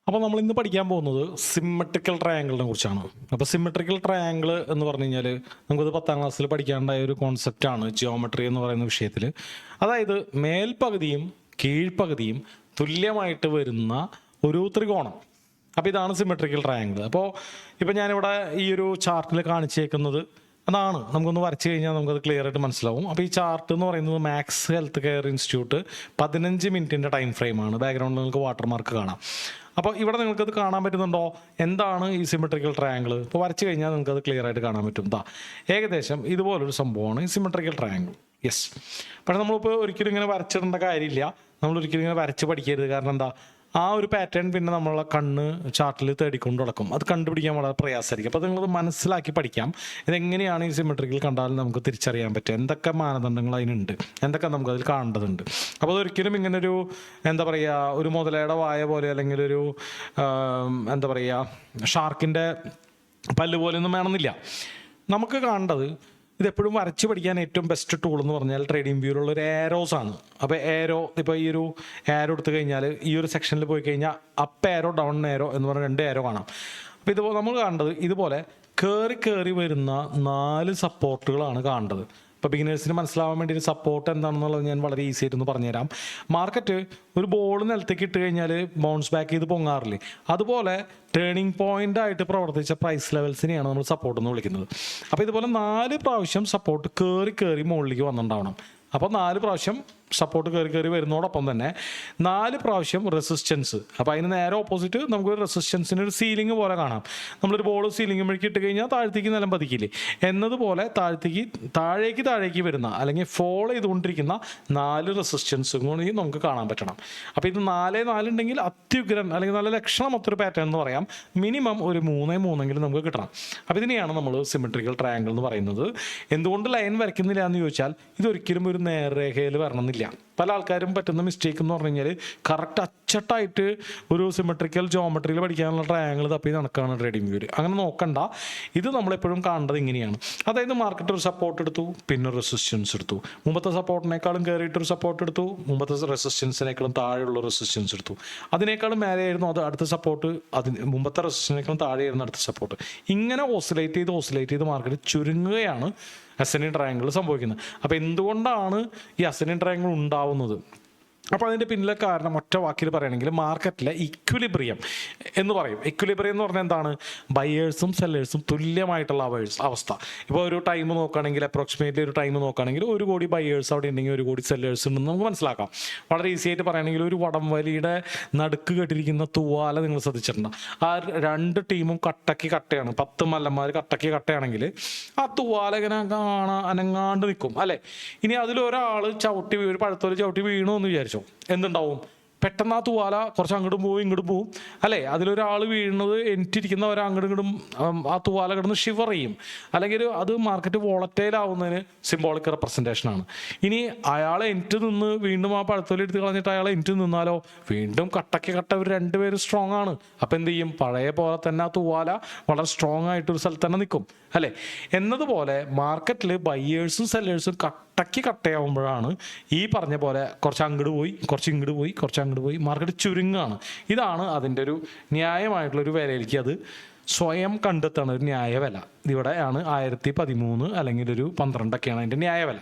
അപ്പോൾ നമ്മൾ ഇന്ന് പഠിക്കാൻ പോകുന്നത് സിമ്മട്രിക്കൽ ട്രയാങ്കിളിനെ കുറിച്ചാണ്. അപ്പോൾ സിമ്മട്രിക്കൽ ട്രയാങ്കിൾ എന്ന് പറഞ്ഞു കഴിഞ്ഞാൽ നമുക്കത് 10ാം ക്ലാസ്സിൽ പഠിക്കാണ്ടായ ഒരു കോൺസെപ്റ്റാണ് ജിയോമെട്രി എന്ന് പറയുന്ന വിഷയത്തിൽ. അതായത് മേൽപകുതിയും കീഴ്പകുതിയും തുല്യമായിട്ട് വരുന്ന ഒരു ത്രികോണം. അപ്പോൾ ഇതാണ് സിമ്മട്രിക്കൽ ട്രയാങ്കിൾ. ഇപ്പോൾ ഞാനിവിടെ ഈ ഒരു ചാർട്ടിൽ കാണിച്ചേക്കുന്നത് അതാണ്. നമുക്കൊന്ന് വരച്ച് കഴിഞ്ഞാൽ നമുക്കത് ക്ലിയർ ആയിട്ട് മനസ്സിലാവും. അപ്പോൾ ഈ ചാർട്ട് എന്ന് പറയുന്നത് മാക്സ് ഹെൽത്ത് കെയർ ഇൻസ്റ്റിറ്റ്യൂട്ട് 15 മിനിറ്റിൻ്റെ ടൈം ഫ്രെയിമാണ്. ബാക്ക്ഗ്രൗണ്ടിൽ നിങ്ങൾക്ക് വാട്ടർമാർക്ക് കാണാം. അപ്പോൾ ഇവിടെ നിങ്ങൾക്കത് കാണാൻ പറ്റുന്നുണ്ടോ? എന്താണ് ഈ സിമെട്രിക്കൽ ട്രയാങ്കിൾ? ഇപ്പോൾ വരച്ച് കഴിഞ്ഞാൽ നിങ്ങൾക്കത് ക്ലിയർ ആയിട്ട് കാണാൻ പറ്റും. ഏകദേശം ഇതുപോലൊരു സംഭവമാണ് ഈ സിമെട്രിക്കൽ ട്രയാങ്കിൾ. യെസ്. പക്ഷേ നമ്മളിപ്പോൾ ഒരിക്കലും ഇങ്ങനെ വരച്ചിടേണ്ട കാര്യമില്ല. നമ്മൾ ഒരിക്കലും ഇങ്ങനെ വരച്ച് പഠിക്കരുത്. കാരണം എന്താ, ആ ഒരു പാറ്റേൺ പിന്നെ നമ്മളെ കണ്ണ് ചാർട്ടിൽ തേടിക്കൊണ്ട് നടക്കും. അത് കണ്ടുപിടിക്കാൻ വളരെ പ്രയാസമായിരിക്കും. അപ്പോൾ നിങ്ങളത് മനസ്സിലാക്കി പഠിക്കാം. ഇതെങ്ങനെയാണ് ഈ സിമെട്രിക്കൽ കണ്ടാൽ നമുക്ക് തിരിച്ചറിയാൻ പറ്റുക, എന്തൊക്കെ മാനദണ്ഡങ്ങൾ അതിനുണ്ട്, എന്തൊക്കെ നമുക്കതിൽ കാണേണ്ടതുണ്ട്. അപ്പോൾ അതൊരിക്കലും ഇങ്ങനൊരു എന്താ പറയുക, ഒരു മുതലയുടെ വായ പോലെ അല്ലെങ്കിൽ ഒരു എന്താ പറയുക ഷാർക്കിൻ്റെ പല്ല് പോലെയൊന്നും വേണമെന്നില്ല. നമുക്ക് കാണേണ്ടത്, ഇതെപ്പോഴും വരച്ച് പഠിക്കാൻ ഏറ്റവും ബെസ്റ്റ് ടൂൾ എന്ന് പറഞ്ഞാൽ ട്രേഡിംഗ് വ്യൂവിലുള്ള ഒരു ഏരോസ് ആണ്. അപ്പോൾ ഇപ്പോൾ ഈ ഒരു ഏരോ എടുത്തു കഴിഞ്ഞാൽ ഈ ഒരു സെക്ഷനിൽ പോയി കഴിഞ്ഞാൽ അപ്പ് ഏരോ ഡൗൺ ഏരോ എന്ന് പറഞ്ഞ 2 ഏരോ കാണാം. അപ്പോൾ ഇതുപോലെ നമ്മൾ കാണേണ്ടത് ഇതുപോലെ കയറി വരുന്ന 4 സപ്പോർട്ടുകളാണ് കാണേണ്ടത്. ഇപ്പോൾ ബിഗിനേഴ്സിന് മനസ്സിലാവാൻ വേണ്ടി ഒരു സപ്പോർട്ട് എന്താണെന്നുള്ളത് ഞാൻ വളരെ ഈസി ആയിട്ടൊന്ന് പറഞ്ഞുതരാം. മാർക്കറ്റ് ഒരു ബോൾ നിലത്തേക്ക് ഇട്ട് കഴിഞ്ഞാൽ ബൗൺസ് ബാക്ക് ചെയ്ത് പൊങ്ങാറില്ലേ, അതുപോലെ ടേണിംഗ് പോയിന്റ് ആയിട്ട് പ്രവർത്തിച്ച പ്രൈസ് ലെവൽസിനെയാണ് നമ്മൾ സപ്പോർട്ട് എന്ന് വിളിക്കുന്നത്. അപ്പോൾ ഇതുപോലെ 4 പ്രാവശ്യം സപ്പോർട്ട് കയറി മുകളിലേക്ക് വന്നിട്ടുണ്ടാവണം. അപ്പോൾ 4 പ്രാവശ്യം സപ്പോർട്ട് കയറി വരുന്നതോടൊപ്പം തന്നെ 4 പ്രാവശ്യം റെസിസ്റ്റൻസ്. അപ്പോൾ അതിന് നേരെ ഓപ്പോസിറ്റ് നമുക്കൊരു റെസിസ്റ്റൻസിന് ഒരു സീലിംഗ് പോലെ കാണാം. നമ്മളൊരു ബോൾ സീലിംഗ് വഴിക്ക് ഇട്ട് കഴിഞ്ഞാൽ താഴത്തേക്ക് നിലം പതിക്കില്ലേ, എന്നതുപോലെ താഴേക്ക് വരുന്ന അല്ലെങ്കിൽ ഫോളോ ചെയ്തുകൊണ്ടിരിക്കുന്ന 4 റെസിസ്റ്റൻസും കൂടി നമുക്ക് കാണാൻ പറ്റണം. അപ്പോൾ ഇത് 4 ഉണ്ടെങ്കിൽ അത്യുഗ്രൻ അല്ലെങ്കിൽ നല്ല ലക്ഷണമൊത്തൊരു പാറ്റേൺ എന്ന് പറയാം. മിനിമം ഒരു 3 നമുക്ക് കിട്ടണം. അപ്പോൾ ഇതിനെയാണ് നമ്മൾ സിമെട്രിക്കൽ ട്രയാങ്കിൾ എന്ന് പറയുന്നത്. എന്തുകൊണ്ട് ലൈൻ വരയ്ക്കുന്നില്ല എന്ന് ചോദിച്ചാൽ, ഇതൊരിക്കലും ഒരു നേർരേഖയിൽ വരണമെന്നില്ല. പല ആൾക്കാരും പറ്റുന്ന മിസ്റ്റേക്ക് എന്ന് പറഞ്ഞു കഴിഞ്ഞാൽ കറക്റ്റ് അച്ചട്ടായിട്ട് ഒരു സിമെട്രിക്കൽ ജോമെട്രിയിൽ പഠിക്കാനുള്ള ട്രയാങ്കിൾ തപ്പി നടക്കുകയാണ് ട്രേഡിംഗ് വ്യൂവിൽ. അങ്ങനെ നോക്കണ്ട. ഇത് നമ്മളെപ്പോഴും കാണേണ്ടത് ഇങ്ങനെയാണ്. അതായത് മാർക്കറ്റ് ഒരു സപ്പോർട്ട് എടുത്തു, പിന്നെ ഒരു റെസിസ്റ്റൻസ് എടുത്തു, മുമ്പത്തെ സപ്പോർട്ടിനേക്കാളും കയറിയിട്ടൊരു സപ്പോർട്ട് എടുത്തു, മുമ്പത്തെ റെസിസ്റ്റൻസിനേക്കാളും താഴെയുള്ള റെസിസ്റ്റൻസ് എടുത്തു, അതിനേക്കാളും മേലെയായിരുന്നു അത് അടുത്ത സപ്പോർട്ട്, മുമ്പത്തെ റെസിസ്റ്റൻസിനേക്കാളും താഴെയായിരുന്നു അടുത്ത സപ്പോർട്ട്. ഇങ്ങനെ ഓസിലേറ്റ് ചെയ്ത് മാർക്കറ്റ് ചുരുങ്ങുകയാണ് അസെൻഡിങ് ട്രയാങ്കിൾ സംഭവിക്കുന്നത്. അപ്പോൾ എന്തുകൊണ്ടാണ് ഈ അസെൻഡിങ് ട്രയാങ്കിൾ ഉണ്ടാവുന്നത്? അപ്പോൾ അതിൻ്റെ പിന്നിലെ കാരണം ഒറ്റ വാക്കിൽ പറയുകയാണെങ്കിൽ മാർക്കറ്റിലെ ഇക്വിലിബ്രിയം എന്ന് പറയും. ഇക്വിലിബ്രിയം എന്ന് പറഞ്ഞാൽ എന്താണ്? ബയേഴ്സും സെല്ലേഴ്സും തുല്യമായിട്ടുള്ള അവസ്ഥ. ഇപ്പോൾ ഒരു ടൈം നോക്കുകയാണെങ്കിൽ, അപ്രോക്സിമേറ്റ്ലി ഒരു ടൈം നോക്കുകയാണെങ്കിൽ 1 കോടി ബയേഴ്സ് അവിടെ ഉണ്ടെങ്കിൽ 1 കോടി സെല്ലേഴ്സ് ഉണ്ടെന്ന് നമുക്ക് മനസ്സിലാക്കാം. വളരെ ഈസി ആയിട്ട് പറയുകയാണെങ്കിൽ ഒരു വടംവലിയുടെ നടുക്ക് കെട്ടിരിക്കുന്ന തൂവാല നിങ്ങൾ ശ്രദ്ധിച്ചിട്ടുണ്ട്. ആ 2 ടീമും കട്ടയാണ്, 10 മല്ലന്മാർ കട്ടയാണെങ്കിൽ ആ തൂവാല ഇങ്ങനെ അനങ്ങാണ്ട് നിൽക്കും അല്ലേ. ഇനി അതിലൊരാൾ ഒരു പഴത്തോല് ചവിട്ടി വീണു എന്ന് വിചാരിച്ചു, എന്തുണ്ടാവും? പെട്ടെന്ന് ആ തൂവാല കുറച്ച് അങ്ങോട്ടും പോവും ഇങ്ങോട്ടും പോവും അല്ലേ. അതിലൊരാൾ വീഴുന്നത് എനിറ്റിരിക്കുന്ന അങ്ങോട്ടും ആ തൂവാല കിടന്ന് ഷിവർ ചെയ്യും. അല്ലെങ്കിൽ അത് മാർക്കറ്റ് വോളറ്റൈൽ ആവുന്നതിന് സിംബോളിക് റെപ്രസെൻറ്റേഷനാണ്. ഇനി അയാളെ എനിക്ക് നിന്ന് വീണ്ടും ആ പഴത്തോലി എടുത്ത് കളഞ്ഞിട്ട് അയാളെ എനിക്ക് നിന്നാലോ, വീണ്ടും കട്ട ഇവർ 2 പേരും സ്ട്രോങ് ആണ്. അപ്പം എന്ത് ചെയ്യും? പഴയ പോലെ തന്നെ ആ തൂവാല വളരെ സ്ട്രോങ് ആയിട്ടൊരു സ്ഥലത്ത് തന്നെ നിൽക്കും അല്ലേ. എന്നതുപോലെ മാർക്കറ്റിൽ ബയേഴ്സും സെല്ലേഴ്സും കട്ടയാവുമ്പോഴാണ് ഈ പറഞ്ഞ പോലെ കുറച്ച് അങ്ങോട്ട് പോയി കുറച്ച് ഇങ്ങോട്ട് പോയി മാർക്കറ്റ് ചുരുങ്ങാണ്. ഇതാണ് അതിൻ്റെ ഒരു ന്യായമായിട്ടുള്ളൊരു വിലയിലേക്ക് അത് സ്വയം കണ്ടെത്താണ് ഒരു ന്യായവില. ഇവിടെയാണ് 1013 അല്ലെങ്കിൽ ഒരു 12 അതിൻ്റെ ന്യായവില.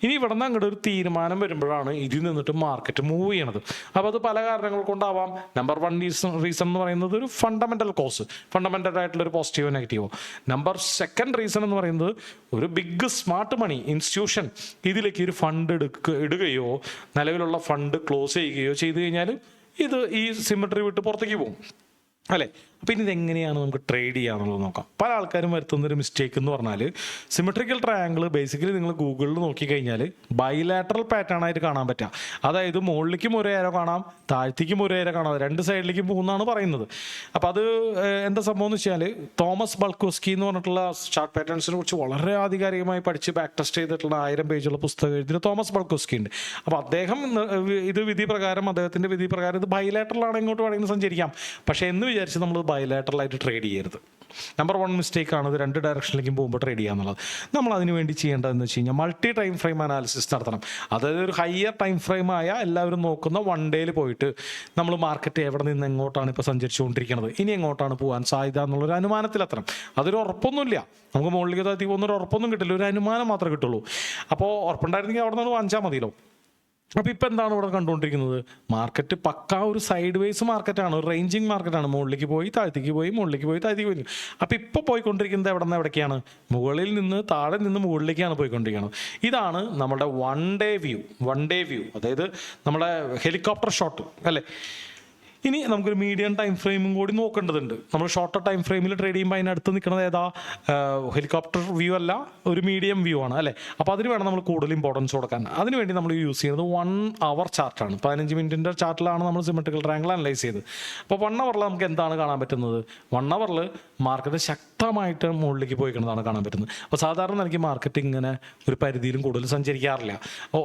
ഇനി ഇവിടെ നിന്ന് അങ്ങോട്ട് ഒരു തീരുമാനം വരുമ്പോഴാണ് ഇതിൽ നിന്നിട്ട് മാർക്കറ്റ് മൂവ് ചെയ്യണത്. അപ്പോൾ അത് പല കാരണങ്ങൾ കൊണ്ടാവാം. നമ്പർ 1 റീസൺ എന്ന് പറയുന്നത് ഒരു ഫണ്ടമെൻ്റൽ ആയിട്ടുള്ളൊരു പോസിറ്റീവോ നെഗറ്റീവോ. നമ്പർ 2 റീസൺ എന്ന് പറയുന്നത് ഒരു ബിഗ് സ്മാർട്ട് മണി ഇൻസ്റ്റിറ്റ്യൂഷൻ ഇതിലേക്ക് ഒരു ഫണ്ട് ഇടുകയോ നിലവിലുള്ള ഫണ്ട് ക്ലോസ് ചെയ്യുകയോ ചെയ്തു കഴിഞ്ഞാൽ ഇത് ഈ സിമെട്രി വിട്ട് പുറത്തേക്ക് പോകും അല്ലേ. അപ്പോൾ ഇനി ഇതെങ്ങനെയാണ് നമുക്ക് ട്രേഡ് ചെയ്യാന്നുള്ളത് നോക്കാം. പല ആൾക്കാരും വരുത്തുന്നൊരു മിസ്റ്റേക്ക് എന്ന് പറഞ്ഞാൽ, സിമെട്രിക്കൽ ട്രയാങ്കിൾ ബേസിക്കലി നിങ്ങൾ ഗൂഗിളിൽ നോക്കിക്കഴിഞ്ഞാൽ ബൈലാറ്ററൽ പാറ്റേൺ ആയിട്ട് കാണാൻ പറ്റുക. അതായത് മുകളിലേക്കും 1 ഏരോ കാണാം, താഴത്തേക്കും 1 ഏരോ കാണാം, 2 സൈഡിലേക്കും പോകുന്നതാണ് പറയുന്നത്. അപ്പോൾ അത് എന്താ സംഭവം എന്ന് വെച്ചാൽ, തോമസ് ബൾക്കോസ്കി എന്ന് പറഞ്ഞിട്ടുള്ള ചാർട്ട് പാറ്റേൺസിനെ കുറിച്ച് വളരെ ആധികാരികമായി പഠിച്ച് ബാക്ക് ടെസ്റ്റ് ചെയ്തിട്ടുള്ള 1000 പേജുള്ള പുസ്തകം എഴുതിയ തോമസ് ബൾക്കോസ്കി ഉണ്ട്. അപ്പോൾ അദ്ദേഹത്തിൻ്റെ വിധി പ്രകാരം ഇത് ബൈലാറ്ററലാണ്, ഇങ്ങോട്ട് വേണമെങ്കിൽ സഞ്ചരിക്കാം. പക്ഷേ എന്ന് വിചാരിച്ച് നമ്മൾ ബയലാറ്ററലായിട്ട് ട്രേഡ് ചെയ്യരുത്. നമ്പർ 1 മിസ്റ്റേക്കാണ് ഇത്. 2 ഡയറക്ഷനിലേക്കും പോകുമ്പോൾ ട്രേഡ് ചെയ്യുക എന്നുള്ളത്. നമ്മൾ അതിന് വേണ്ടി ചെയ്യേണ്ടതെന്ന് വെച്ച് കഴിഞ്ഞാൽ മൾട്ടി ടൈം ഫ്രെയിം അനാലിസിസ് നടത്തണം. അതായത് ഒരു ഹയർ ടൈം ഫ്രെയിം ആയ എല്ലാവരും നോക്കുന്ന 1 ഡേയിൽ പോയിട്ട് നമ്മൾ മാർക്കറ്റ് എവിടെ നിന്ന് എങ്ങോട്ടാണ് ഇപ്പോൾ സഞ്ചരിച്ചുകൊണ്ടിരിക്കുന്നത്, ഇനി എങ്ങോട്ടാണ് പോകാൻ സാധ്യത എന്നുള്ളൊരു അനുമാനത്തിലെത്തണം. അതൊരു ഉറപ്പൊന്നുമില്ല, നമുക്ക് മുകളിലേക്ക് താഴ്ത്തി പോകുന്നൊരു ഉറപ്പൊന്നും കിട്ടില്ല, ഒരു അനുമാനം മാത്രമേ കിട്ടുള്ളൂ. അപ്പോൾ ഉറപ്പുണ്ടായിരുന്നെങ്കിൽ അവിടെ നിന്ന് വാങ്ങിച്ചാൽ മതിയല്ലോ. അപ്പോൾ ഇപ്പം എന്താണ് ഇവിടെ കണ്ടുകൊണ്ടിരിക്കുന്നത്? മാർക്കറ്റ് പക്കാ ഒരു സൈഡ് വേസ് മാർക്കറ്റാണ്, ഒരു റേഞ്ചിങ് മാർക്കറ്റാണ്. മുകളിലേക്ക് പോയി താഴ്ത്തേക്ക് പോയി, മുകളിലേക്ക് പോയി താഴ്ത്തേക്ക് പോയി. അപ്പോൾ ഇപ്പോൾ പോയിക്കൊണ്ടിരിക്കുന്നത് എവിടെ നിന്ന് എവിടേക്കാണ്? മുകളിൽ നിന്ന് താഴെ നിന്ന് മുകളിലേക്കാണ് പോയിക്കൊണ്ടിരിക്കുന്നത്. ഇതാണ് നമ്മുടെ വൺ ഡേ വ്യൂ, അതായത് നമ്മുടെ ഹെലികോപ്റ്റർ ഷോട്ട് അല്ലേ. ഇനി നമുക്കൊരു മീഡിയം ടൈം ഫ്രെയിമും കൂടി നോക്കേണ്ടതുണ്ട്. നമ്മൾ ഷോർട്ടർ ടൈം ഫ്രെയിമിൽ ട്രേഡ് ചെയ്യുമ്പോൾ അതിനടുത്ത് നിൽക്കുന്നത് ഏതാ? ഹെലികോപ്റ്റർ വ്യൂ അല്ല, ഒരു മീഡിയം വ്യൂ ആണ് അല്ലേ. അപ്പോൾ അതിന് വേണം നമ്മൾ കൂടുതൽ ഇമ്പോർട്ടൻസ് കൊടുക്കാൻ. അതിനുവേണ്ടി നമ്മൾ യൂസ് ചെയ്യുന്നത് 1 അവർ ചാർട്ടാണ്. 15 മിനിറ്റിൻ്റെ ചാർട്ടിലാണ് നമ്മൾ സിമെട്രിക്കൽ ട്രയാങ്കിൾ അനലൈസ് ചെയ്ത്. അപ്പോൾ 1 അവറിൽ നമുക്ക് എന്താണ് കാണാൻ പറ്റുന്നത്? 1 അവറിൽ മാർക്കറ്റ് ശക്തമായിട്ട് മുകളിലേക്ക് പോയിക്കുന്നതാണ് കാണാൻ പറ്റുന്നത്. അപ്പോൾ സാധാരണ എനിക്ക് മാർക്കറ്റ് ഇങ്ങനെ ഒരു പരിധിയിലും കൂടുതൽ സഞ്ചരിക്കാറില്ല.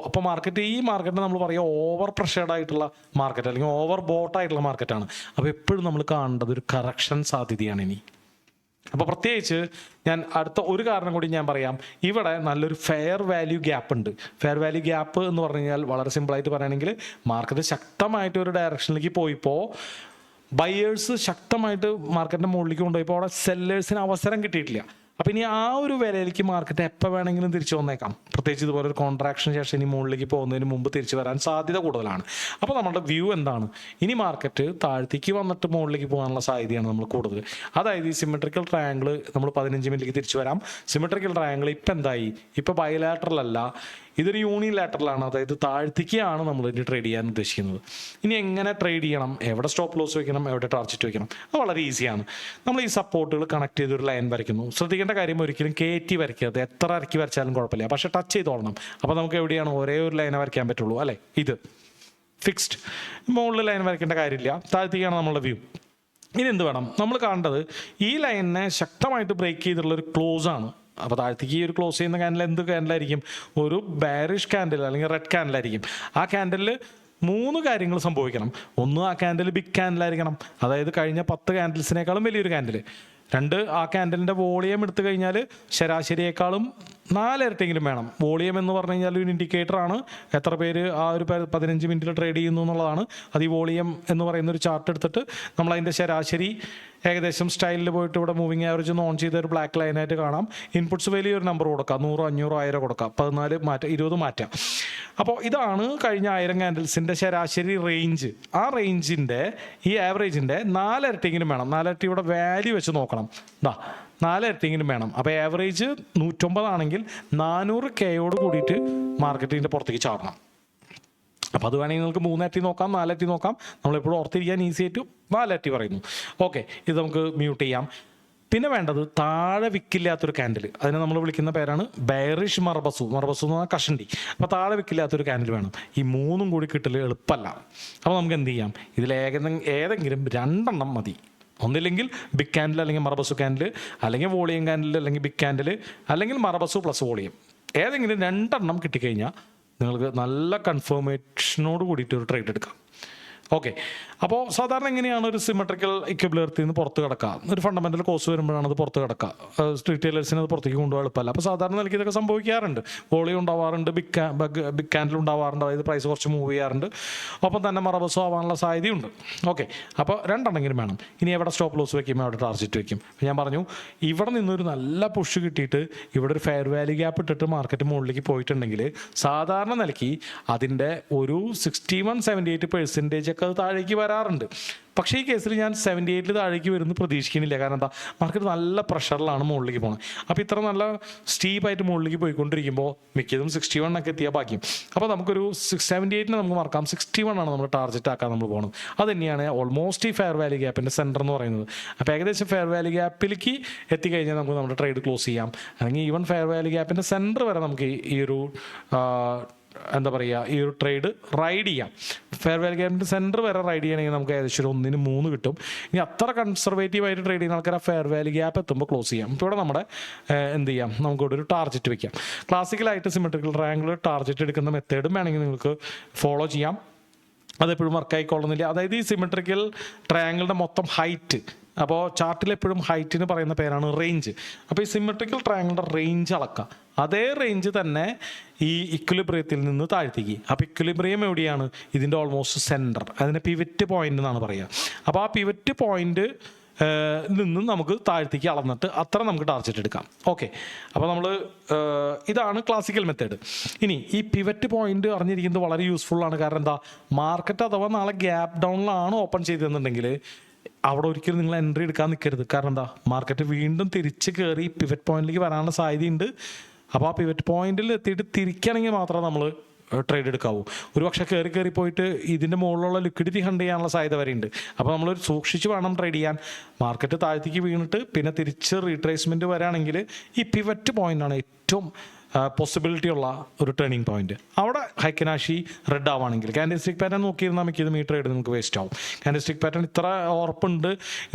അപ്പോൾ ഈ മാർക്കറ്റിനെ നമ്മൾ പറയുക ഓവർ പ്രഷർഡ് ആയിട്ടുള്ള മാർക്കറ്റ് അല്ലെങ്കിൽ ഓവർ ബോട്ട് ആയിട്ടുള്ള മാർക്കറ്റാണ്. അപ്പോൾ എപ്പോഴും നമ്മൾ കാണേണ്ടത് ഒരു കറക്ഷൻ സാധ്യതയാണ് ഇനി. അപ്പോൾ പ്രത്യേകിച്ച് ഞാൻ അടുത്ത ഒരു കാരണം കൂടി ഞാൻ പറയാം. ഇവിടെ നല്ലൊരു ഫെയർ വാല്യൂ ഗ്യാപ്പ് ഉണ്ട്. ഫെയർ വാല്യൂ ഗ്യാപ്പ് എന്ന് പറഞ്ഞു കഴിഞ്ഞാൽ വളരെ സിമ്പിളായിട്ട് പറയുകയാണെങ്കിൽ മാർക്കറ്റ് ശക്തമായിട്ട് ഒരു ഡയറക്ഷനിലേക്ക് പോയിപ്പോൾ ബയേഴ്സ് ശക്തമായിട്ട് മാർക്കറ്റിൻ്റെ മുകളിലേക്ക് കൊണ്ടുപോയപ്പോൾ അവിടെ സെല്ലേഴ്സിന് അവസരം കിട്ടിയിട്ടില്ല. അപ്പോൾ ഇനി ആ ഒരു വിലയിലേക്ക് മാർക്കറ്റ് എപ്പോൾ വേണമെങ്കിലും തിരിച്ചു വന്നേക്കാം. പ്രത്യേകിച്ച് ഇതുപോലെ ഒരു കോൺട്രാക്ഷന് ശേഷം ഇനി മുകളിലേക്ക് പോകുന്നതിന് മുമ്പ് തിരിച്ചു വരാൻ സാധ്യത കൂടുതലാണ്. അപ്പോൾ നമ്മുടെ വ്യൂ എന്താണ്? ഇനി മാർക്കറ്റ് താഴ്ത്തേക്ക് വന്നിട്ട് മുകളിലേക്ക് പോകാനുള്ള സാധ്യതയാണ് നമ്മൾ കൂടുതൽ. അതായത് ഈ സിമെട്രിക്കൽ ട്രയാങ്കിൾ നമ്മൾ 15 മിനിറ്റിലേക്ക് തിരിച്ചു വരാം. സിമെട്രിക്കൽ ട്രയാങ്കിൾ ഇപ്പം എന്തായി? ഇപ്പോൾ ബയലാറ്ററൽ അല്ല, ഇതൊരു യൂണിലാറ്ററലാണ്. അതായത് താഴ്ത്തിക്കാണ് നമ്മൾ ഇനി ട്രേഡ് ചെയ്യാൻ ഉദ്ദേശിക്കുന്നത്. ഇനി എങ്ങനെ ട്രേഡ് ചെയ്യണം, എവിടെ സ്റ്റോപ്പ് ലോസ് വെക്കണം, എവിടെ ടാർഗറ്റ് വെക്കണം, അത് വളരെ ഈസിയാണ്. നമ്മൾ ഈ സപ്പോർട്ടുകൾ കണക്ട് ചെയ്തൊരു ലൈൻ വരയ്ക്കുന്നു. ശ്രദ്ധിക്കേണ്ട കാര്യം, ഒരിക്കലും കയറ്റി വരയ്ക്കരുത്. എത്ര ഇറക്കി വരച്ചാലും കുഴപ്പമില്ല, പക്ഷെ ടച്ച് ചെയ്തോളണം. അപ്പോൾ നമുക്ക് എവിടെയാണ് ഒരേ ഒരു ലൈനെ വരയ്ക്കാൻ പറ്റുള്ളൂ അല്ലേ. ഇത് ഫിക്സ്ഡ്, മുകളിൽ ലൈൻ വരയ്ക്കേണ്ട കാര്യമില്ല. താഴ്ത്തിക്കാണ് നമ്മളുടെ വ്യൂ. ഇനി എന്ത് വേണം? നമ്മൾ കാണേണ്ടത് ഈ ലൈനിനെ ശക്തമായിട്ട് ബ്രേക്ക് ചെയ്തിട്ടുള്ള ഒരു ക്ലോസ് ആണ്. അപ്പോൾ താഴ്ത്തേക്ക് ഈ ഒരു ക്ലോസ് ചെയ്യുന്ന ക്യാൻഡിൽ എന്ത് ക്യാൻഡിലായിരിക്കും? ഒരു ബാരിഷ് ക്യാൻഡിൽ അല്ലെങ്കിൽ റെഡ് ക്യാൻഡിലായിരിക്കും. ആ ക്യാൻഡിൽ 3 കാര്യങ്ങൾ സംഭവിക്കണം. ഒന്ന്, ആ ക്യാൻഡിൽ ബിഗ് ക്യാൻഡിലായിരിക്കണം, അതായത് കഴിഞ്ഞ 10 ക്യാൻഡിൽസിനേക്കാളും വലിയൊരു ക്യാൻഡിൽ. 2, ആ ക്യാൻഡിലിൻ്റെ വോളിയം എടുത്തു കഴിഞ്ഞാൽ ശരാശരിയേക്കാളും 4 ഇരട്ടിയെങ്കിലും വേണം. വോളിയം എന്ന് പറഞ്ഞു കഴിഞ്ഞാൽ ഒരു ഇൻഡിക്കേറ്ററാണ്, എത്ര പേര് ആ ഒരു 15 മിനിറ്റിൽ ട്രേഡ് ചെയ്യുന്നു എന്നുള്ളതാണ്. അത് ഈ വോളിയം എന്ന് പറയുന്ന ഒരു ചാർട്ട് എടുത്തിട്ട് നമ്മൾ അതിൻ്റെ ശരാശരി ഏകദേശം സ്റ്റൈലിൽ പോയിട്ട് ഇവിടെ മൂവിങ് ആവറേജ് ഒന്ന് ഓൺ ചെയ്ത ഒരു ബ്ലാക്ക് ലൈനായിട്ട് കാണാം. ഇൻപുട്സ് വലിയൊരു നമ്പർ കൊടുക്കാം, 100, 500, 1000 കൊടുക്കാം, 14 മാറ്റാം, 20 മാറ്റാം. അപ്പോൾ ഇതാണ് കഴിഞ്ഞ 1000 ക്യാൻഡിൽസിൻ്റെ ശരാശരി റേഞ്ച്. ആ റേഞ്ചിൻ്റെ ഈ ആവറേജിൻ്റെ 4 ഇരട്ടിയെങ്കിലും വേണം. 4 ഇരട്ടി ഇവിടെ വാല്യൂ വെച്ച് നോക്കണം. 4 ഇരട്ടിയെങ്കിലും വേണം. അപ്പോൾ ആവറേജ് 109 ആണെങ്കിൽ 400K കൂടിയിട്ട് മാർക്കറ്റിൻ്റെ പുറത്തേക്ക് ചാടണം. അപ്പോൾ അത് വേണമെങ്കിൽ നിങ്ങൾക്ക് 3 ഇരട്ടി നോക്കാം, 4 ഇരട്ടി നോക്കാം. നമ്മളെപ്പോഴും ഓർത്തിരിക്കാൻ ഈസി ആയിട്ട് 4 ഇരട്ടി പറയുന്നു. ഓക്കെ, ഇത് നമുക്ക് മ്യൂട്ട് ചെയ്യാം. പിന്നെ വേണ്ടത് താഴെ വിക്കില്ലാത്തൊരു ക്യാൻഡിൽ. അതിനെ നമ്മൾ വിളിക്കുന്ന പേരാണ് ബെയറിഷ് മർബസു എന്ന് പറഞ്ഞാൽ കഷണ്ടി. അപ്പോൾ താഴെ വിക്കില്ലാത്തൊരു ക്യാൻഡിൽ വേണം. ഈ 3 കൂടി കിട്ടൽ എളുപ്പമല്ല. അപ്പോൾ നമുക്ക് എന്ത് ചെയ്യാം? ഇതിൽ ഏതെങ്കിലും 2 മതി. ഒന്നില്ലെങ്കിൽ ബിഗ് ക്യാൻഡിൽ അല്ലെങ്കിൽ മർബസു ക്യാൻഡിൽ, അല്ലെങ്കിൽ വോളിയം ക്യാൻഡിൽ അല്ലെങ്കിൽ ബിഗ് ക്യാൻഡിൽ, അല്ലെങ്കിൽ മർബസു പ്ലസ് വോളിയം. ഏതെങ്കിലും 2 കിട്ടിക്കഴിഞ്ഞാൽ നിങ്ങൾക്ക് നല്ല കൺഫർമേഷനോട് കൂടിയിട്ട് ഒരു ട്രേഡ് എടുക്കാം. ഓക്കെ, അപ്പോൾ സാധാരണ എങ്ങനെയാണ് ഒരു സിമെട്രിക്കൽ ഇക്വിലിബ്രിയത്തിൽ നിന്ന് പുറത്ത് കിടക്കുക? ഒരു ഫണ്ടമെന്റൽ കോസ്റ്റ് വരുമ്പോഴാണ് അത് പുറത്ത് കിടക്കുക. റീറ്റെയിലേഴ്സിന് അത് പുറത്തേക്ക് കൊണ്ടുപോകാൻ എളുപ്പമല്ല. അപ്പോൾ സാധാരണ നിലയ്ക്ക് ഇതൊക്കെ സംഭവിക്കാറുണ്ട്. വോളിയം ഉണ്ടാവാറുണ്ട്, ബിഗ് ക്യാൻഡിൽ ഉണ്ടാവാറുണ്ട്, അതായത് പ്രൈസ് കുറച്ച് മൂവ് ചെയ്യാറുണ്ട്, ഒപ്പം തന്നെ മറബസോ ആവാനുള്ള സാധ്യതയുണ്ട്. ഓക്കെ, അപ്പോൾ 2 വേണം. ഇനി എവിടെ സ്റ്റോപ്പ് ലോസ് വയ്ക്കും, എവിടെ ടാർഗറ്റ് വയ്ക്കും? ഞാൻ പറഞ്ഞു, ഇവിടെ നിന്നൊരു നല്ല പുഷ് കിട്ടിയിട്ട് ഇവിടെ ഒരു ഫെയർ വാല്യൂ ഗ്യാപ്പ് ഇട്ടിട്ട് മാർക്കറ്റ് മുകളിലേക്ക് പോയിട്ടുണ്ടെങ്കിൽ സാധാരണ നിലയ്ക്ക് അതിൻ്റെ ഒരു 61-78% ഒക്കെ അത് താഴേക്ക് വരാറുണ്ട്. പക്ഷേ ഈ കേസിൽ ഞാൻ 78 താഴേക്ക് വരുന്നു പ്രതീക്ഷിക്കുന്നില്ല. കാരണം എന്താ? മാർക്കറ്റ് നല്ല പ്രഷറിലാണ് മുകളിലേക്ക് പോകുന്നത്. അപ്പോൾ ഇത്ര നല്ല സ്റ്റീപ്പായിട്ട് മുകളിലേക്ക് പോയിക്കൊണ്ടിരിക്കുമ്പോൾ മിക്കതും 61 ഒക്കെ എത്തിയാൽ ബാക്കിയും. അപ്പോൾ നമുക്കൊരു 78 നമുക്ക് മറക്കാം. 61 ആണ് നമ്മൾ ടാർഗറ്റ് ആക്കാൻ നമ്മൾ പോകുന്നത്. അത് തന്നെയാണ് ഓൾമോസ്റ്റ് ഈ ഫെയർ വാല്യൂ ഗ്യാപ്പിൻ്റെ സെൻറ്റർ എന്ന് പറയുന്നത്. അപ്പോൾ ഏകദേശം ഫെയർ വാല്യൂ ഗ്യാപ്പിലേക്ക് എത്തിക്കഴിഞ്ഞാൽ നമുക്ക് നമ്മുടെ ട്രേഡ് ക്ലോസ് ചെയ്യാം. അല്ലെങ്കിൽ ഈവൻ ഫെയർ വാല്യൂ ഗ്യാപ്പിൻ്റെ സെൻറ്റർ വരെ നമുക്ക് ഈ ഒരു എന്താ പറയുക, ഈ ഒരു ട്രേഡ് റൈഡ് ചെയ്യാം. ഫെയർ വാല്യൂ ഗ്യാപ്പിൻ്റെ സെൻറ്റർ വരെ റൈഡ് ചെയ്യണമെങ്കിൽ നമുക്ക് ഏകദേശം 1-3 കിട്ടും. ഇനി അത്ര കൺസർവേറ്റീവായിട്ട് ട്രേഡ് ചെയ്യുന്ന ആൾക്കാർ ആ ഫെയർ വാല്യൂ ഗ്യാപ്പ് എത്തുമ്പോൾ ക്ലോസ് ചെയ്യാം. ഇപ്പോൾ ഇവിടെ നമ്മുടെ എന്ത് ചെയ്യാം, നമുക്കിവിടെ ഒരു ടാർഗറ്റ് വെക്കാം. ക്ലാസിക്കലായിട്ട് സിമെട്രിക്കൽ ട്രയാങ്കിൾ ടാർഗറ്റ് എടുക്കുന്ന മെത്തേഡും വേണമെങ്കിൽ നിങ്ങൾക്ക് ഫോളോ ചെയ്യാം. അതെപ്പോഴും വർക്ക് ആയിക്കൊള്ളുന്നില്ല. അതായത് ഈ സിമെട്രിക്കൽ ട്രയാങ്കിളിൻ്റെ മൊത്തം ഹൈറ്റ് അപ്പോൾ ചാർട്ടിൽ എപ്പോഴും ഹൈറ്റിന് പറയുന്ന പേരാണ് റേഞ്ച്. അപ്പോൾ ഈ സിമെട്രിക്കൽ ട്രയാങ്കിളിൻ്റെ റേഞ്ച് അളക്കുക. അതേ റേഞ്ച് തന്നെ ഈ ഇക്വിലിബ്രിയത്തിൽ നിന്ന് താഴ്ത്തിക്ക്. അപ്പോൾ ഇക്വിലിബ്രിയം എവിടെയാണ്? ഇതിൻ്റെ ഓൾമോസ്റ്റ് സെൻറ്റർ, അതിനെ പിവറ്റ് പോയിന്റ് എന്നാണ് പറയുക. അപ്പോൾ ആ പിവറ്റ് പോയിന്റ് നിന്നും നമുക്ക് താഴ്ത്തിക്ക് അളന്നിട്ട് അത്ര നമുക്ക് ടാർഗറ്റ് എടുക്കാം. ഓക്കെ, അപ്പോൾ നമ്മൾ ഇതാണ് ക്ലാസിക്കൽ മെത്തേഡ്. ഇനി ഈ പിവറ്റ് പോയിന്റ് അറിഞ്ഞിരിക്കുന്നത് വളരെ യൂസ്ഫുൾ ആണ്. കാരണം എന്താ, മാർക്കറ്റ് അഥവാ നാളെ ഗ്യാപ്പ് ഡൗണിലാണ് ഓപ്പൺ ചെയ്തതെന്നുണ്ടെങ്കിൽ അവിടെ ഒരിക്കലും നിങ്ങൾ എൻട്രി എടുക്കാൻ നിൽക്കരുത്. കാരണം എന്താ, മാർക്കറ്റ് വീണ്ടും തിരിച്ച് കയറി പിവറ്റ് പോയിന്റിലേക്ക് വരാനുള്ള സാധ്യതയുണ്ട്. അപ്പോൾ ആ പിവറ്റ് പോയിന്റിൽ എത്തിയിട്ട് തിരിക്കുകയാണെങ്കിൽ മാത്രമേ നമ്മൾ ട്രേഡ് എടുക്കാവൂ. ഒരു പക്ഷേ കയറി പോയിട്ട് ഇതിൻ്റെ മുകളിലുള്ള ലിക്വിഡിറ്റി ഹണ്ട് ചെയ്യാനുള്ള സാധ്യത വരെയുണ്ട്. അപ്പോൾ നമ്മൾ സൂക്ഷിച്ച് വേണം ട്രേഡ് ചെയ്യാൻ. മാർക്കറ്റ് താഴത്തേക്ക് വീണിട്ട് പിന്നെ തിരിച്ച് റീട്രേസ്മെൻറ്റ് വരാണെങ്കിൽ ഈ പിവറ്റ് പോയിൻ്റാണ് ഏറ്റവും പോസിബിലിറ്റി ഉള്ള ഒരു ടേണിംഗ് പോയിന്റ്. അവിടെ ഹൈക്കനാഷി റെഡ് ആവുകയാണെങ്കിൽ കാൻഡിൽസ്റ്റിക് പാറ്റേൺ നോക്കിയിരുന്നാൽ നമുക്ക് ഇത് ട്രേഡ് നിങ്ങൾക്ക് വേസ്റ്റ് ആവും. കാൻഡിൽസ്റ്റിക് പാറ്റേൺ ഇത്ര ഉറപ്പുണ്ട്,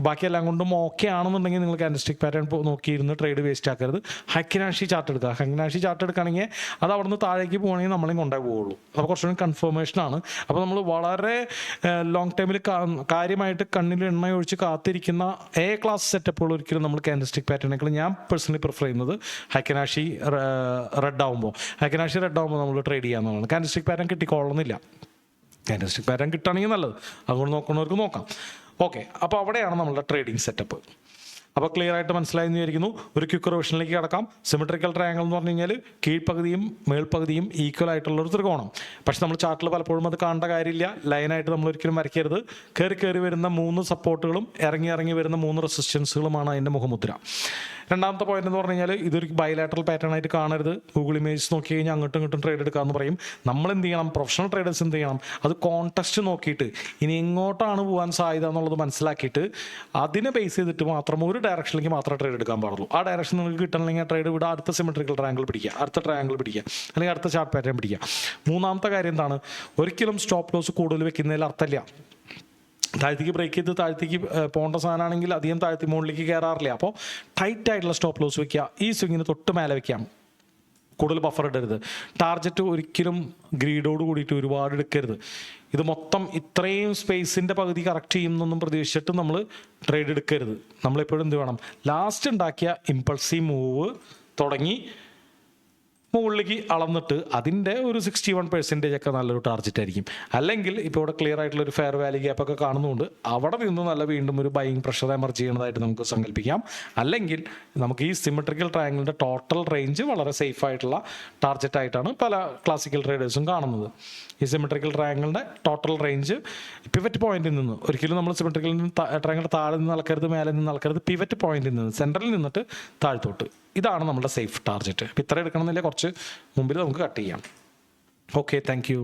ബാക്കിയെല്ലാം കൊണ്ടും ഓക്കെ ആണെന്നുണ്ടെങ്കിൽ നിങ്ങൾ കാൻഡിൽസ്റ്റിക് പാറ്റേൺ നോക്കിയിരുന്ന് ട്രേഡ് വേസ്റ്റ് ആക്കരുത്. ഹൈക്കനാഷി ചാർട്ട് എടുക്കുക. ഹൈക്കനാഷി ചാർട്ട് എടുക്കുകയാണെങ്കിൽ അത് അവിടെ നിന്ന് താഴേക്ക് പോകണമെങ്കിൽ നമ്മളെയും കൊണ്ടേ പോവുള്ളൂ. അപ്പോൾ കുറച്ചുകൂടി കൺഫർമേഷനാണ്. അപ്പോൾ നമ്മൾ വളരെ ലോങ് ടൈമിൽ കാര്യമായിട്ട് കണ്ണിൽ എണ്ണ ഒഴിച്ച് കാത്തിരിക്കുന്ന എ ക്ലാസ് സെറ്റപ്പുകൾ ഒരിക്കലും നമ്മൾ കാൻഡിൽസ്റ്റിക് പാറ്റേണേക്കാൾ ഞാൻ പേഴ്സണലി പ്രിഫർ ചെയ്യുന്നത് ഹൈക്കനാഷി റെഡ് ആകുമ്പോൾ നമ്മൾ ട്രേഡ് ചെയ്യാവുന്നതാണ്. കാൻഡിൽസ്റ്റിക് പാറ്റേൺ കിട്ടിക്കൊള്ളുന്നില്ല. കാൻഡിൽസ്റ്റിക് പാറ്റേൺ കിട്ടുകയാണെങ്കിൽ നല്ലത്, അതുകൊണ്ട് നോക്കുന്നവർക്ക് നോക്കാം. ഓക്കെ, അപ്പോൾ അവിടെയാണ് നമ്മളുടെ ട്രേഡിംഗ് സെറ്റപ്പ്. അപ്പോൾ ക്ലിയർ ആയിട്ട് മനസ്സിലായെന്ന് വിചാരിക്കുന്നു. ഒരു ക്വിക്ക് റിവിഷനിലേക്ക് കിടക്കാം. സിമെട്രിക്കൽ ട്രയാങ്കിൾ എന്ന് പറഞ്ഞു കഴിഞ്ഞാൽ കീഴ്പ്പകുതിയും മേൽപ്പകുതിയും ഈക്വൽ ആയിട്ടുള്ളൊരു ത്രികോണം. പക്ഷെ നമ്മൾ ചാർട്ടിൽ പലപ്പോഴും അത് കാണേണ്ട കാര്യമില്ല. ലൈനായിട്ട് നമ്മൾ ഒരിക്കലും വരയ്ക്കരുത്. കയറി വരുന്ന 3 സപ്പോർട്ടുകളും ഇറങ്ങി വരുന്ന 3 റെസിസ്റ്റൻസുകളുമാണ് അതിൻ്റെ മുഖമുദ്ര. രണ്ടാമത്തെ പോയിന്റ് എന്ന് പറഞ്ഞു കഴിഞ്ഞാൽ ഇതൊരു ബൈലാറ്ററൽ പാറ്റേൺ ആയിട്ട് കാണരുത്. ഗൂഗിൾ ഇമേജ് നോക്കി കഴിഞ്ഞാൽ അങ്ങോട്ടും ഇങ്ങോട്ടും ട്രേഡ് എടുക്കാമെന്ന് പറയും. നമ്മൾ എന്ത് ചെയ്യണം, പ്രൊഫഷണൽ ട്രേഡേഴ്സ് എന്ത് ചെയ്യണം, അത് കോൺടെക്സ്റ്റ് നോക്കിയിട്ട് ഇനി എങ്ങോട്ടാണ് പോകാൻ സാധ്യത എന്നുള്ളത് മനസ്സിലാക്കിയിട്ട് അതിനെ ബേസ് ചെയ്തിട്ട് മാത്രം ഒരു ഡയറക്ഷനിലേക്ക് മാത്രമേ ട്രേഡ് എടുക്കാൻ പാടുള്ളൂ. ആ ഡയറക്ഷൻ നിങ്ങൾക്ക് കിട്ടണമെങ്കിൽ ട്രേഡ് വിടുക, അടുത്ത സിമെട്രിക്കൽ ട്രയാങ്കിൾ പിടിക്കുക, അടുത്ത ട്രയാങ്കിൾ പിടിക്കുക, അല്ലെങ്കിൽ അടുത്ത ചാർട്ട് പാറ്റേൺ പിടിക്കുക. മൂന്നാമത്തെ കാര്യം എന്താണ്, ഒരിക്കലും സ്റ്റോപ്പ് ലോസ് കൂടുതൽ വെക്കുന്നതിൽ അർത്ഥമില്ല. താഴ്ത്തേക്ക് ബ്രേക്ക് ചെയ്ത് താഴ്ത്തേക്ക് പോകേണ്ട സാധനമാണെങ്കിൽ അധികം താഴ്ത്തി മുകളിലേക്ക് കയറാറില്ല. അപ്പോൾ ടൈറ്റ് ആയിട്ടുള്ള സ്റ്റോപ്പ് ലോസ് വെക്കുക. ഈ സ്വിങ്ങിന് തൊട്ട് മേലെ വെക്കാം. കൂടുതൽ ബഫർ ഇടരുത്. ടാർഗറ്റ് ഒരിക്കലും ഗ്രീഡോട് കൂടിയിട്ട് ഒരുപാട് എടുക്കരുത്. ഇത് മൊത്തം ഇത്രയും സ്പേസിൻ്റെ പകുതി കറക്റ്റ് ചെയ്യുന്നൊന്നും പ്രതീക്ഷിച്ചിട്ട് നമ്മൾ ട്രേഡ് എടുക്കരുത്. നമ്മളെപ്പോഴും എന്ത് വേണം, ലാസ്റ്റ് ഉണ്ടാക്കിയ ഇമ്പൾസീവ് മൂവ് തുടങ്ങി മുകളിലേക്ക് അളന്നിട്ട് അതിൻ്റെ ഒരു 61% ഒക്കെ നല്ലൊരു ടാർഗറ്റ് ആയിരിക്കും. അല്ലെങ്കിൽ ഇപ്പോൾ ഇവിടെ ക്ലിയർ ആയിട്ടുള്ള ഒരു ഫെയർ വാല്യൂ ഗ്യാപ്പ് ഒക്കെ കാണുന്നുണ്ട്. അവിടെ നിന്ന് നല്ല വീണ്ടും ഒരു ബൈയിങ് പ്രഷർ എമർജ് ചെയ്യുന്നതായിട്ട് നമുക്ക് സങ്കല്പിക്കാം. അല്ലെങ്കിൽ നമുക്ക് ഈ സിമെട്രിക്കൽ ട്രയാങ്കിളിൻ്റെ ടോട്ടൽ റേഞ്ച് വളരെ സേഫ് ആയിട്ടുള്ള ടാർഗറ്റ് ആയിട്ടാണ് പല ക്ലാസിക്കൽ ട്രേഡേഴ്സും കാണുന്നത്. ഈ സിമെട്രിക്കൽ ട്രയാങ്കിളിൻ്റെ ടോട്ടൽ റേഞ്ച് പിവറ്റ് പോയിന്റിൽ നിന്ന്, ഒരിക്കലും നമ്മൾ സിമെട്രിക്കൽ ട്രയാങ്കിൾ താഴെ നിന്ന് നടക്കരുത്, മേലെ നിന്ന് നടക്കരുത്, പിവറ്റ് പോയിന്റിൽ നിന്ന് സെൻട്രലിൽ നിന്നിട്ട് താഴ്ത്തോട്ട്, ഇതാണ് നമ്മുടെ സേഫ് ടാർഗറ്റ്. ഇപ്പം ഇത്ര എടുക്കണമെന്നില്ല, കുറച്ച് മുമ്പിൽ നമുക്ക് കട്ട് ചെയ്യാം. Okay, thank you.